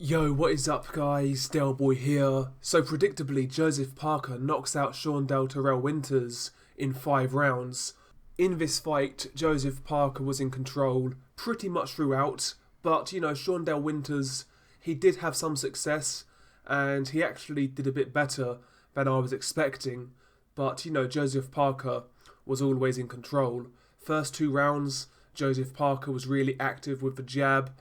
Yo, what is up guys? Dale Boy here. So predictably, Joseph Parker knocks out Shawndell Terrell Winters in 5 rounds. In this fight, Joseph Parker was in control pretty much throughout, but Shawndell Winters, he did have some success, and he actually did a bit better than I was expecting. But Joseph Parker was always in control. First 2 rounds, Joseph Parker was really active with the jab,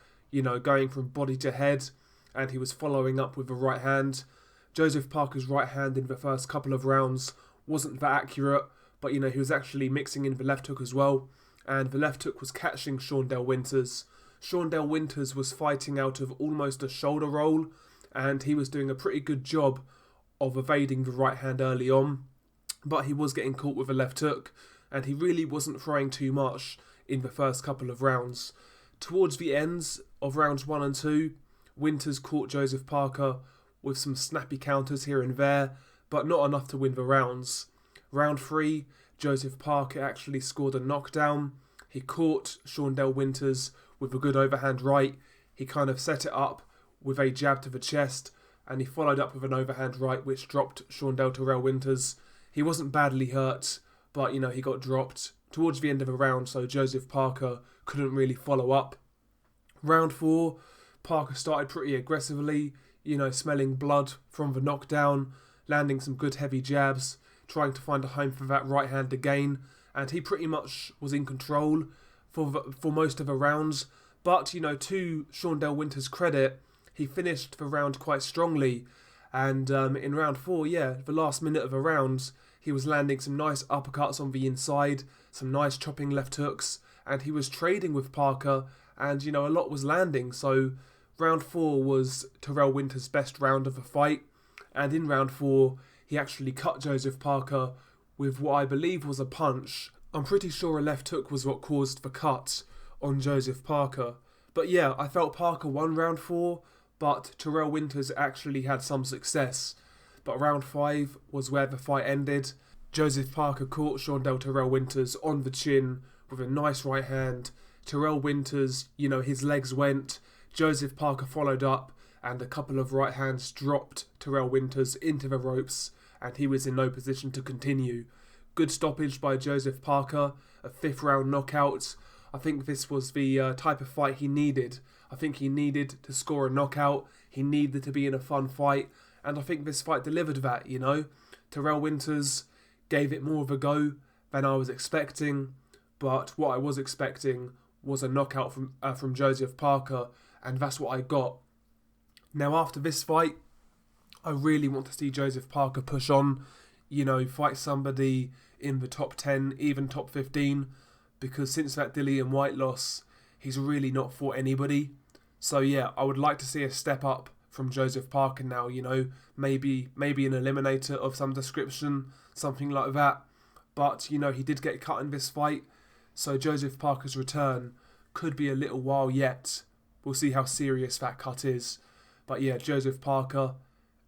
going from body to head, and he was following up with the right hand. Joseph Parker's right hand in the first couple of rounds wasn't that accurate, but he was actually mixing in the left hook as well, and the left hook was catching Shawndell Winters. Shawndell Winters was fighting out of almost a shoulder roll, and he was doing a pretty good job of evading the right hand early on, but he was getting caught with a left hook, and he really wasn't throwing too much in the first couple of rounds. Towards the ends of rounds 1 and 2, Winters caught Joseph Parker with some snappy counters here and there, but not enough to win the rounds. Round 3, Joseph Parker actually scored a knockdown. He caught Shawndell Winters with a good overhand right. He kind of set it up with a jab to the chest, and he followed up with an overhand right which dropped Shawndell Terrell Winters. He wasn't badly hurt, but he got dropped towards the end of the round, so Joseph Parker couldn't really follow up. Round 4, Parker started pretty aggressively, smelling blood from the knockdown, landing some good heavy jabs, trying to find a home for that right hand again, and he pretty much was in control for most of the rounds. But, to Shawndell Winters' credit, he finished the round quite strongly, and in round 4, the last minute of the round, he was landing some nice uppercuts on the inside, some nice chopping left hooks, and he was trading with Parker, and a lot was landing. So round 4 was Terrell Winters' best round of the fight, and in round 4 he actually cut Joseph Parker with what I believe was a punch. I'm pretty sure a left hook was what caused the cut on Joseph Parker. But I felt Parker won round 4, but Terrell Winters actually had some success. But round 5 was where the fight ended. Joseph Parker caught Shawndell Terrell Winters on the chin with a nice right hand. Terrell Winters, his legs went. Joseph Parker followed up, and a couple of right hands dropped Terrell Winters into the ropes, and he was in no position to continue. Good stoppage by Joseph Parker, a 5th round knockout. I think this was the type of fight he needed. I think he needed to score a knockout. He needed to be in a fun fight, and I think this fight delivered that, Terrell Winters gave it more of a go than I was expecting, but what I was expecting was a knockout from Joseph Parker, and that's what I got. Now after this fight, I really want to see Joseph Parker push on, fight somebody in the top 10, even top 15, because since that Dillian White loss, he's really not fought anybody. So I would like to see a step up from Joseph Parker now, maybe an eliminator of some description, something like that. But, he did get cut in this fight, so Joseph Parker's return could be a little while yet. We'll see how serious that cut is. But Joseph Parker,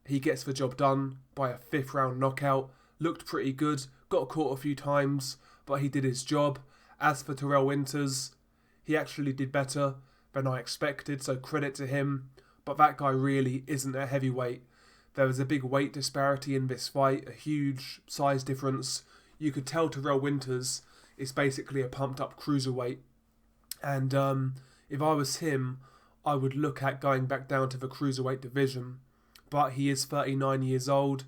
he gets the job done by a 5th round knockout. Looked pretty good, got caught a few times, but he did his job. As for Terrell Winters, he actually did better than I expected, so credit to him. But that guy really isn't a heavyweight. There was a big weight disparity in this fight, a huge size difference. You could tell Terrell Winters is basically a pumped up cruiserweight. And if I was him, I would look at going back down to the cruiserweight division. But he is 39 years old.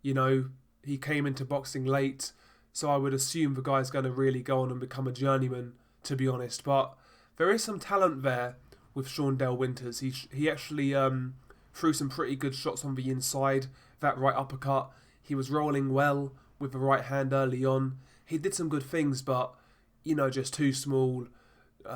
He came into boxing late, so I would assume the guy's going to really go on and become a journeyman, to be honest. But there is some talent there with Shawndell Winters. He actually threw some pretty good shots on the inside. That right uppercut, he was rolling well with the right hand early on. He did some good things, but just too small,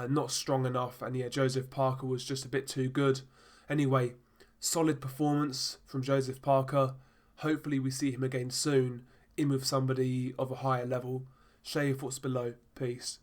not strong enough, and Joseph Parker was just a bit too good. Anyway, solid performance from Joseph Parker. Hopefully we see him again soon, in with somebody of a higher level. Share your thoughts below. Peace.